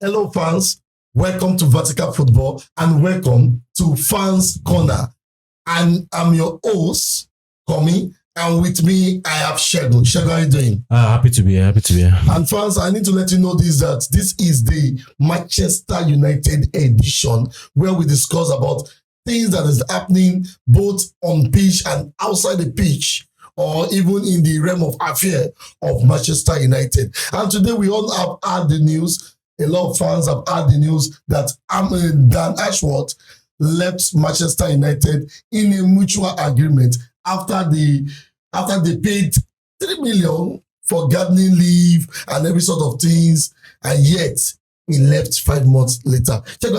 Hello, fans. Welcome to Vertical Football and welcome to Fans Corner. And I'm your host, Komi, and with me, I have Shegun. Shegun, how are you doing? Happy to be here. And fans, I need to let you know that this is the Manchester United edition where we discuss about things that is happening both on pitch and outside the pitch, or even in the realm of affair of Manchester United. And today we all have had the news. A lot of fans have had the news that Dan Ashworth left Manchester United in a mutual agreement after they paid 3 million for gardening leave and every sort of things, and yet he left 5 months later. Check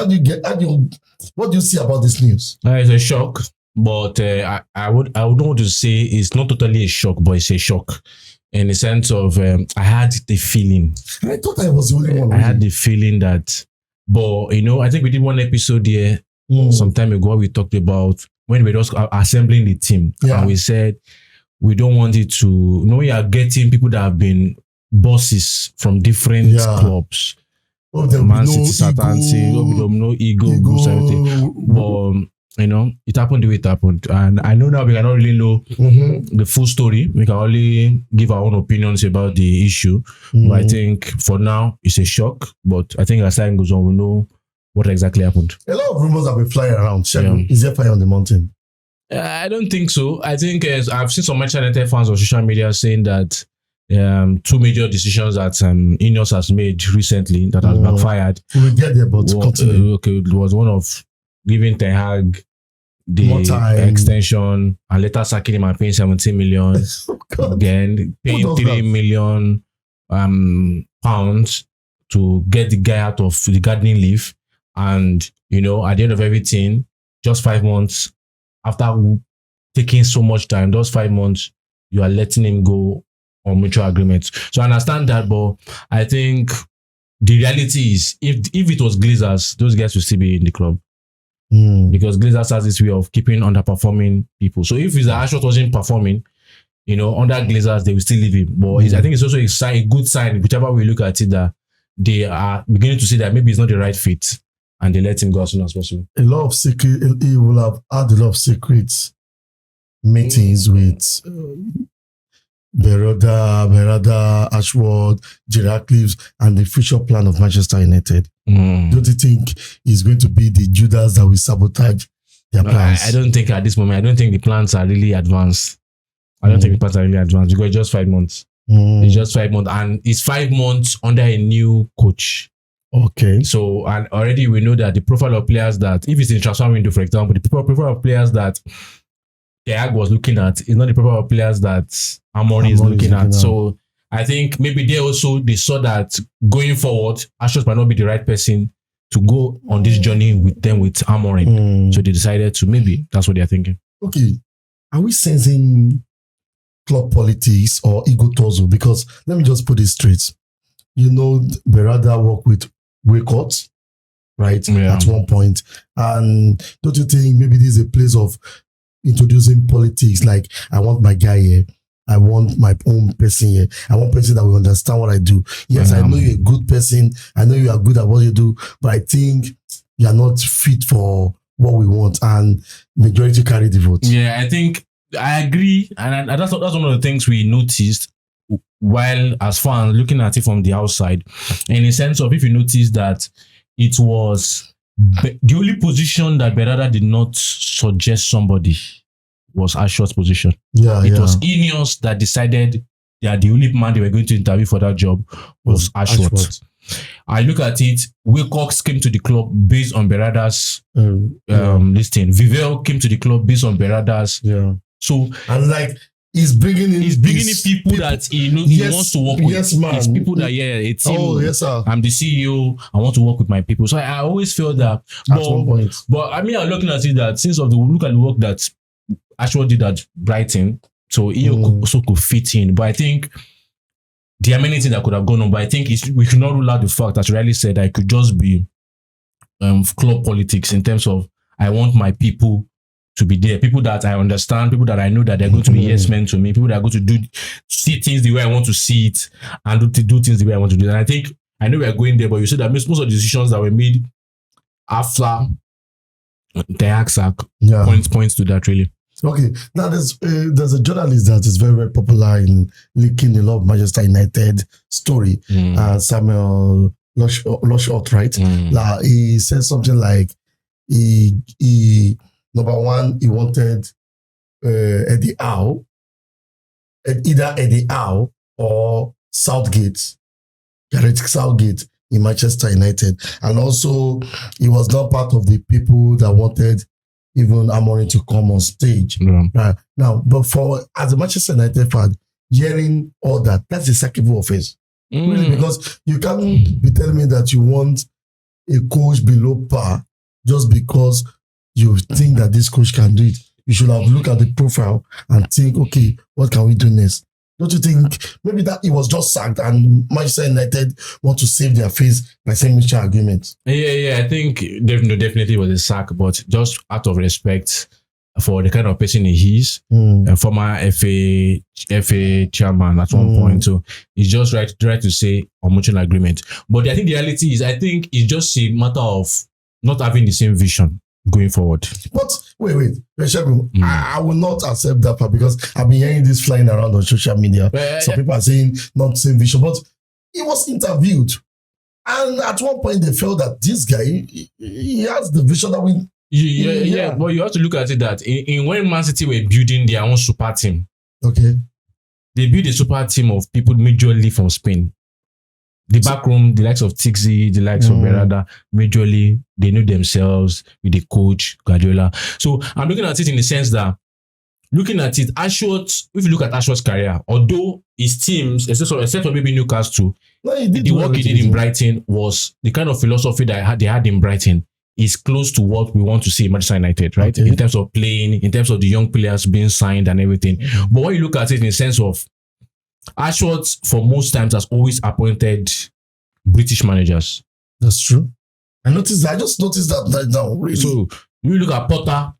what do you see about this news? It's a shock, but I would want to say it's not totally a shock, but it's a shock. In the sense of, I had the feeling. I thought I was the only one. I had the feeling that, but I think we did one episode here some time ago where we talked about when we were just assembling the team. Yeah. And we said, we don't want it to, we are getting people that have been bosses from different clubs. Man City, Southampton, no ego, groups, everything. But, it happened the way it happened. And I know now we cannot really know the full story. We can only give our own opinions about the issue. But I think for now, it's a shock. But I think as time goes on, we'll know what exactly happened. A lot of rumors have been flying around. Is there fire on the mountain? I don't think so. I think I've seen some Manchester United fans on social media saying that 2 major decisions that Ineos has made recently that has backfired. We'll get there, but continue. It was one of giving Ten Hag the extension and later sacking him and paying 17 million. Again, paying 3 million pounds to get the guy out of the gardening leave. And, at the end of everything, just 5 months after taking so much time, those 5 months, you are letting him go on mutual agreements. So I understand that, but I think the reality is if it was Glazers, those guys will still be in the club. Because Glazers has this way of keeping underperforming people. So if Ashworth wasn't performing, under Glazers, they will still leave him. But I think it's also a good sign, whichever way you look at it, that they are beginning to see that maybe it's not the right fit and they let him go as soon as possible. He will have had a lot of secret meetings with Berada, Ashworth, Gerrard Clives, and the future plan of Manchester United. Don't you think it's going to be the Judas that will sabotage their plans? I don't think at this moment. I don't think the plans are really advanced. Because it's just 5 months. It's just 5 months, and it's 5 months under a new coach. Okay. So, and already we know that the profile of players that, if it's in transfer window, for example, the profile of players that Thiago was looking at is not the profile of players that Amorim is looking at. So I think maybe they saw that going forward, Ashworth might not be the right person to go on this journey with Amorim. So they decided to, maybe that's what they're thinking. Okay. Are we sensing club politics or ego tussle? Because let me just put it straight. Berada worked with Waycott, right? Yeah. At one point. And don't you think maybe this is a place of introducing politics? Like, I want my guy here. I want my own person here. I want a person that will understand what I do. Yes, I know you're a good person. I know you are good at what you do, but I think you are not fit for what we want, and majority carry the vote. Yeah, I think I agree. And that's one of the things we noticed while as fans looking at it from the outside, in the sense of, if you notice that it was the only position that Berada did not suggest somebody was Ashworth's position. It was Ineos that decided that the only man they were going to interview for that job was Ashworth. I look at it, Wilcox came to the club based on Berada's listing. Vivel came to the club based on Berada's. So, and he's bringing in people that he wants to work with. Yes, man. It's people that it's him. Oh, yes, sir. I'm the CEO. I want to work with my people. So I always feel that. At one point. But I'm looking at it that since look at the work that Ashworth did at Brighton, so he also could fit in. But I think there are many things that could have gone on. But I think we should not rule out the fact that Riley said that it could just be club politics in terms of, I want my people to be there. People that I understand, people that I know that they're going to be yes men to me, people that are going to see things the way I want to see it and do things the way I want to do it. And I think I know we are going there, but you said that most of the decisions that were made after the hack sack points to that really. Okay, now there's a journalist that is very, very popular in leaking a lot of Manchester United story, Samuel Lushot, right? He said something like he number one, he wanted Eddie Howe, either Eddie Howe or Southgate, Gareth Southgate in Manchester United. And also, he was not part of the people that wanted even Amorim to come on stage. Right now, but as a Manchester United fan, hearing all that, that's a sackable offense. Really, because you can't be telling me that you want a coach below par just because you think that this coach can do it. You should have looked at the profile and think, okay, what can we do next? Don't you think maybe that he was just sacked and Manchester United want to save their face by saying mutual agreement? Yeah. I think definitely was a sack, but just out of respect for the kind of person he is, a former FA chairman at one point. So it's just right to say a mutual agreement. But I think the reality is, I think it's just a matter of not having the same vision going forward. But wait, I will not accept that part because I've been hearing this flying around on social media. Some people are saying not same vision, but he was interviewed, and at one point they felt that this guy he has the vision that we. Yeah. But you have to look at it that in when Man City were building their own super team, okay, they built a super team of people majorly from Spain. The backroom, the likes of Tixi, the likes of Berada, majorly, they know themselves with the coach, Guardiola. So I'm looking at it in the sense that, Ashworth, if you look at Ashworth's career, although his teams, except for maybe Newcastle, the work he did in Brighton was the kind of philosophy that they had in Brighton is close to what we want to see in Manchester United, right? Okay. In terms of playing, in terms of the young players being signed and everything. But when you look at it in the sense of Ashworth, for most times, has always appointed British managers. That's true. I just noticed that right now. Really. So you look at Potter.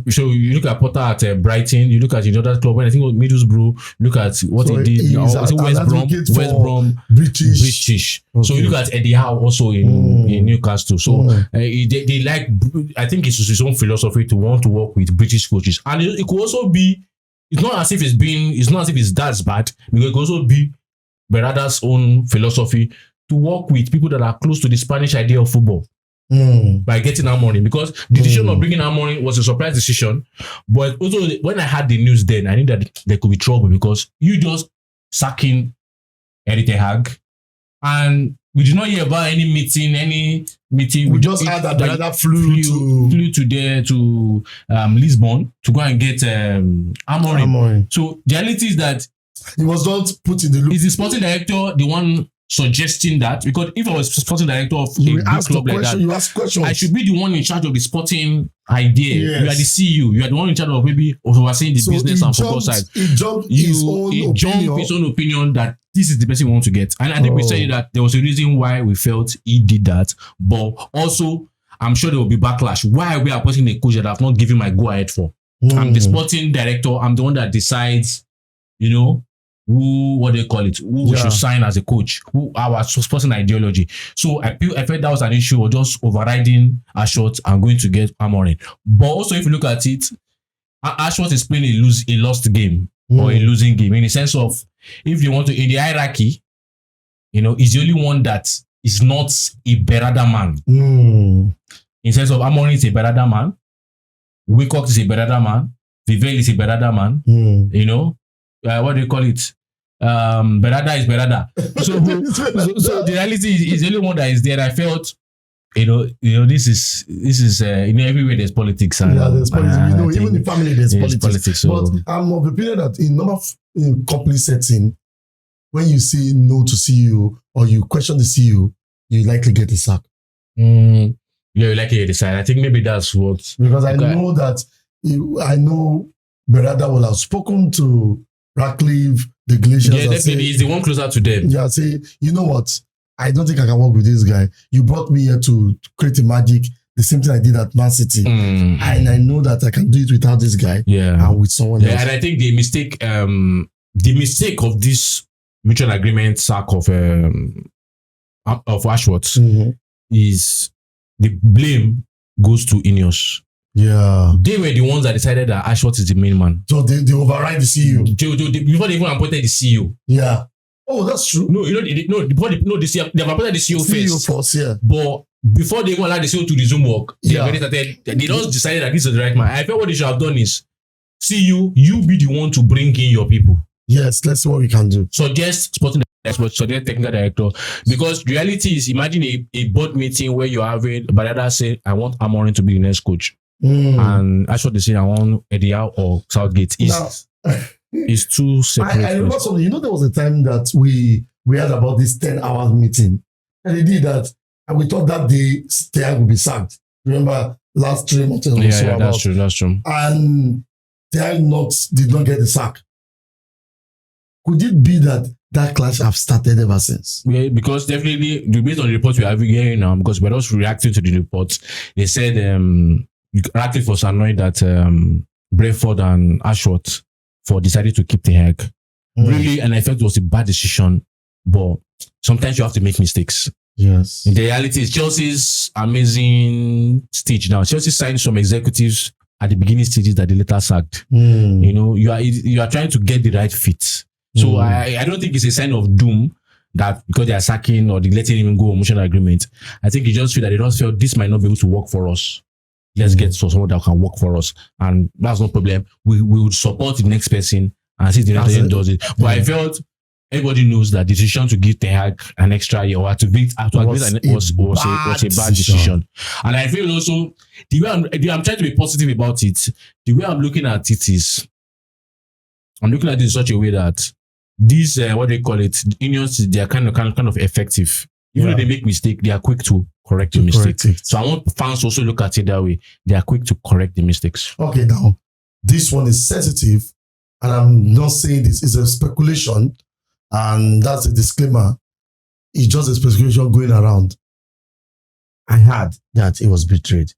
So you look at Potter at Brighton. You look at another club. When I think it was Middlesbrough, look at what he did. West Brom, British. Okay. So you look at Eddie Howe also in Newcastle. So they like. I think it's his own philosophy to want to work with British coaches, and it could also be. It's not as if it's that bad, because it could also be Berada's own philosophy to work with people that are close to the Spanish idea of football by getting Amorim. Because the decision of bringing Amorim was a surprise decision, but also when I had the news then, I knew that there could be trouble because you just sacking Erik ten Hag, and we did not hear about any meeting. We just heard that Berada flew to Lisbon to go and get Amorim. So the reality is that he was not put in the loop. Is the sporting director the one suggesting that? Because if I was sporting director of a big club like that, you ask questions. I should be the one in charge of the sporting idea. Yes. You are the CEO. You are the one in charge of maybe overseeing the business and football side. He jumped his own opinion that this is the person we want to get. And I think we said that there was a reason why we felt he did that. But also, I'm sure there will be backlash. Why are we appointing a coach that I've not given my go-ahead for? I'm the sporting director. I'm the one that decides, who we should sign as a coach, who our sporting ideology. So I felt that was an issue of just overriding Ashworth and going to get Amorim. But also, if you look at it, Ashworth is playing a lost game or a losing game in the sense of, if you want to, in the hierarchy, he's the only one that is not a Berada man. In the sense of Amorim is a Berada man, Wilcox is a Berada man, Vivell is a Berada man, what do you call it? Berada is Berada. So the reality is the only one that is there. I felt, this is everywhere there's politics. And, there's politics. Even in family there's politics. So. But I'm of the opinion that in complete setting, when you say no to CEO or you question the CEO, you likely get a sack. Yeah, you likely get a sack. I think maybe that's what. Because I know Berada will have spoken to Ratcliffe, the Glaciers. Yeah, definitely. He's the one closer to them. Yeah, say, you know what? I don't think I can work with this guy. You brought me here to create a magic, the same thing I did at Man City. And I know that I can do it without this guy and with someone else. And I think the mistake of this mutual agreement sack of of Ashworth Mm-hmm. is the blame goes to Ineos. Yeah. They were the ones that decided that Ashworth is the main man. So they override the CEO. Before they even appointed the CEO. Yeah. Oh, that's true. No, before they have appointed the CEO first. Yeah. But before they even allowed the CEO to resume work, they just decided that this is the right man. I felt what they should have done is, you be the one to bring in your people. Yes, let's see what we can do. Suggest sporting director, suggest technical director. Because the reality is, imagine a board meeting where you're having Barada say, I want Amorim to be the next coach. And Ashworth they say, I want Eddie Howe or Southgate. It's two separate. I remember something. You know, there was a time that we had about this 10-hour meeting. And they did that. And we thought that day Thiago would be sacked. Remember last 3 months? Yeah, that's true. And Thiago did not get the sack. Could it be that clash have started ever since? Yeah, because definitely, based on the reports we are hearing now, because we're also reacting to the reports, they said Radcliffe was annoyed that Brentford and Ashworth for decided to keep the Hague. Really, and I felt it was a bad decision, but sometimes you have to make mistakes. Yes. The reality is Chelsea's amazing stage now. Chelsea signed some executives at the beginning stages that they later sacked. You know, you are trying to get the right fit. So I don't think it's a sign of doom that because they are sacking or they letting him go on emotional agreement. I think you just feel that they just felt this might not be able to work for us. Let's get someone that can work for us. And that's no problem. We would support the next person and see if the next person does it. But I felt everybody knows that the decision to give Ten Hag an extra year or to was a bad decision. And I feel also the way I'm trying to be positive about it, the way I'm looking at it is I'm looking at it in such a way that these what they call it, unions, they are kind of effective. Even though they make mistake, they are quick to correct the mistake. So I want fans also look at it that way. They are quick to correct the mistakes. Okay, now this one is sensitive, and I'm not saying this is a speculation, and that's a disclaimer. It's just a speculation going around. I heard that it was betrayed.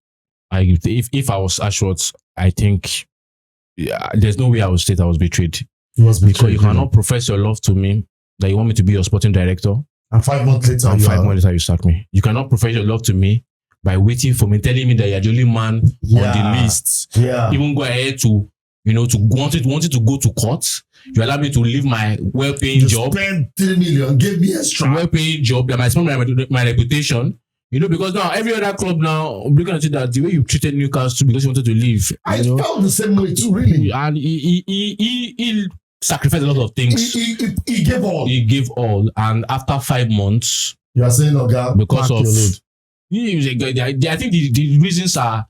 If I was Ashworth, I think there's no way I would state I was betrayed. It was betrayed. Because you cannot profess your love to me, that you want me to be your sporting director. And 5 months later, you sack me. You cannot profess your love to me by waiting for me, telling me that you're the only man on the list. Yeah. Even go ahead to, to wanted to go to court. You allow me to leave my well-paying job. Spend 3 million, give me extra. Well-paying job that might spoil my reputation. Because now every other club now looking at it that the way you treated Newcastle because you wanted to leave. I felt the same way too, really. And he sacrificed a lot of things. He gave all. He gave all, and after 5 months, you are saying, "Okay," because of I think the reasons are,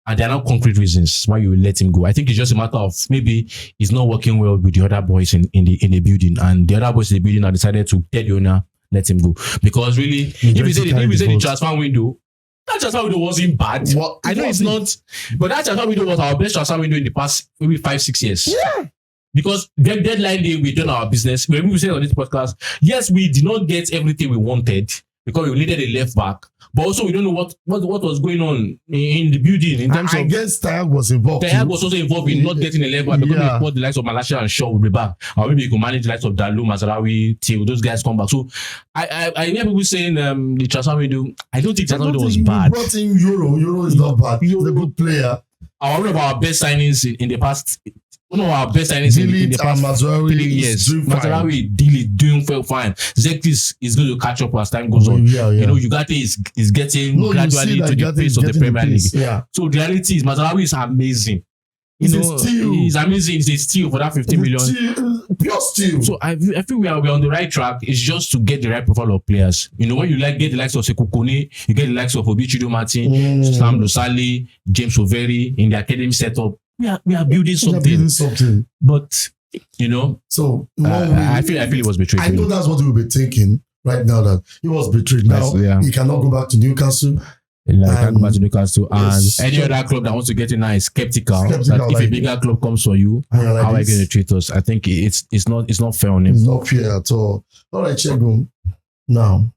and they are not concrete reasons why you let him go. I think it's just a matter of maybe he's not working well with the other boys in the building, and the other boys in the building have decided to tell the owner, let him go. Because really, if we say the transfer window, that transfer window wasn't bad. I know it's not, but that transfer window was our best transfer window in the past maybe 5-6 years. Yeah. Because the deadline day we done our business, when we said on this podcast, yes, we did not get everything we wanted because we needed a left back, but also we don't know what was going on in the building in terms of. I guess Thiago was involved. Thiago was also involved in not getting a left back because we thought the likes of Malacia and Shaw would be back, or maybe you could manage the likes of Dalou, Mazraoui, till those guys come back. So I hear people saying the transfer window. I don't think transfer window was bad. Brought in Euro. Euro is not bad. He's a good player. One of our best signings in the past. One of our best signings in the past 3 years. Mazraoui, Dilly doing fine. Zekis is going to catch up as time goes on. Ugarte is getting gradually to the pace of the Premier League. Yeah. So the reality is Mazraoui is amazing. He's amazing. It's a steal for that 15 million. Pure steal. So I feel we're on the right track. It's just to get the right profile of players. When you get the likes of Sekou Kone, you get the likes of Obichido Martin, Sam Losali, James Overi in the academy setup. We are building something. But so I feel it was betrayed. I know that's what we will be thinking right now, that he was betrayed. Now he cannot go back to Newcastle. Can't go back to Newcastle, and any other club that wants to get in now is skeptical that if a bigger club comes for you, how are you going to treat us? I think it's not fair on him. It's not fair at all. All right, Chegun. Now,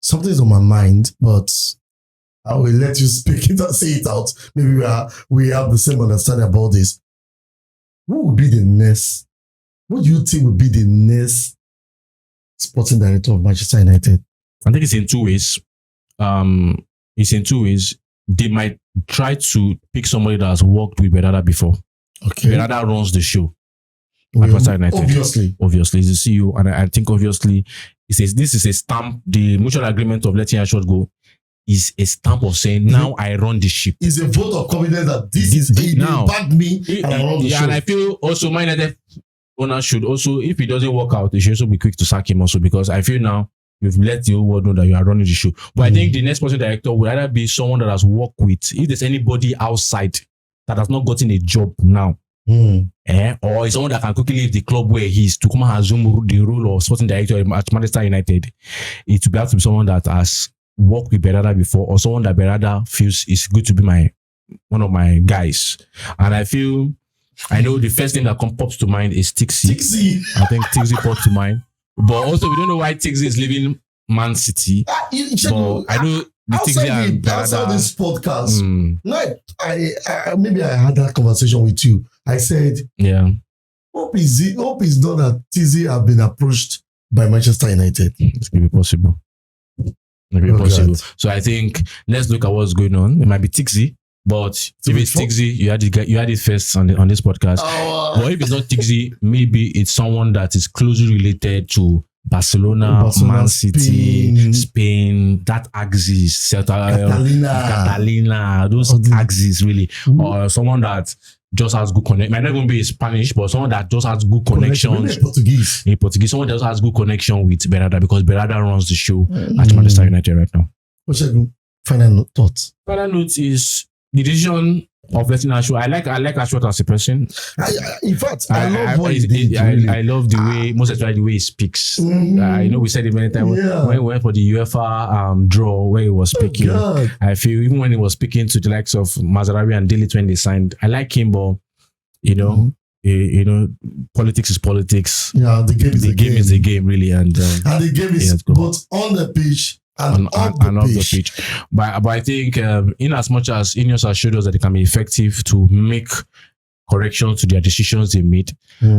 something's on my mind, but I will let you speak it and say it out. Maybe we have the same understanding about this. What would be the next? What do you think would be the next sporting director of Manchester United? I think it's in two ways. It's in two ways. They might try to pick somebody that has worked with Berada before. Okay. Berada runs the show. Well, Manchester United. obviously, he's the CEO, and I think obviously it says this is a stamp. The mutual agreement of letting Ashworth go is a stamp of saying now I run the ship. It's a vote of confidence that this is it. Now back me and I run the show. And I feel also Man United owner should also, if it doesn't work out, they should also be quick to sack him also, because I feel now you've let the whole world know that you are running the show. But I think the next Sporting Director would either be someone that has worked with, if there's anybody outside that has not gotten a job now, or is someone that can quickly leave the club where he is to come and assume the role of Sporting Director at Manchester United, it would have to be someone that has worked with Berada before, or someone that Berada feels is good to be one of my guys. And I know the first thing that pops to mind is Tixi. I think Tixi popped to mind. But also, we don't know why Tixi is leaving Man City. But I know the Tixi and Berada. Outside this podcast, maybe I had that conversation with you. I said, hope is not that Tixi have been approached by Manchester United. It could be possible. Possible. So I think let's look at what's going on. It might be Tixi. But if it's Tixi, you had it first on this podcast. But if it's not Tixi, maybe it's someone that is closely related to Barcelona, Man City, Spain, that axis, Catalina, those axes really, or someone that just has good connection. Might not even be Spanish, but someone that just has good connections. In Portuguese, someone that just has good connection with Berada, because Berada runs the show at Manchester United right now. Final thoughts. Final note is the decision of letting Ashworth. I like Ashworth as a person. In fact, I love what he did. I love the way, most especially the way he speaks. I know we said it many times when we went for the UEFA draw where he was speaking. I feel even when he was speaking to the likes of Mazarawi and Delete when they signed, I like him, but politics is politics. Yeah, the game is the game really, and the game is both on the pitch and off the pitch. But I think in as much as Ineos has showed us that it can be effective to make corrections to their decisions they made,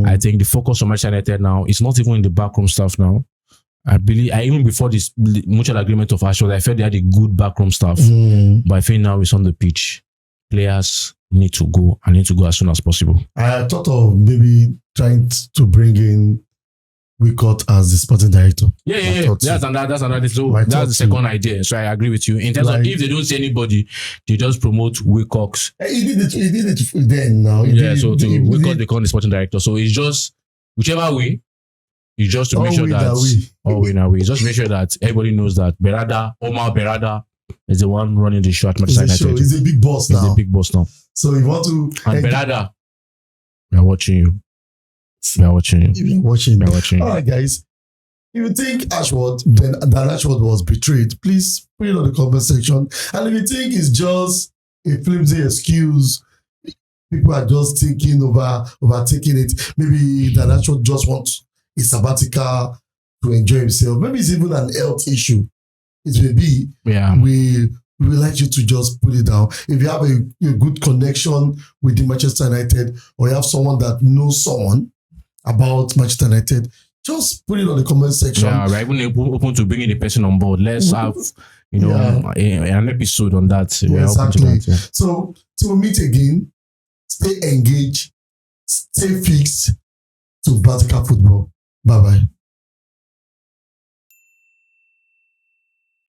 I think the focus on Manchester United now is not even in the backroom stuff now. I believe, even before this mutual agreement of Ashworth, I felt they had a good backroom staff. But I think now it's on the pitch. Players need to go as soon as possible. I thought of maybe trying to bring in Wicott as the Sporting Director. That's another. So that's the second idea. So I agree with you. In terms of if they don't see anybody, they just promote Wicott. He did it then now. Wicott become the Sporting Director. So it's just whichever way. It's just to make sure that it's just to make sure that everybody knows that Omar Berada is the one running the show at Manchester United. He's a big boss now. He's a big boss now. So you want to Berada, we are watching you. We are watching you. All right, guys. If you think Dan Ashworth was betrayed, please put it on the comment section. And if you think it's just a flimsy excuse, people are just overtaking it. Maybe Dan Ashworth just wants a sabbatical to enjoy himself. Maybe it's even an health issue. It may be. Yeah. We would like you to just put it down. If you have a good connection with the Manchester United, or you have someone that knows someone about Manchester United, just put it on the comment section. Yeah, we're even open to bringing the person on board. Let's have, an episode on that. Yeah, exactly. So till we meet again, stay engaged, stay fixed to vertical football. Bye-bye.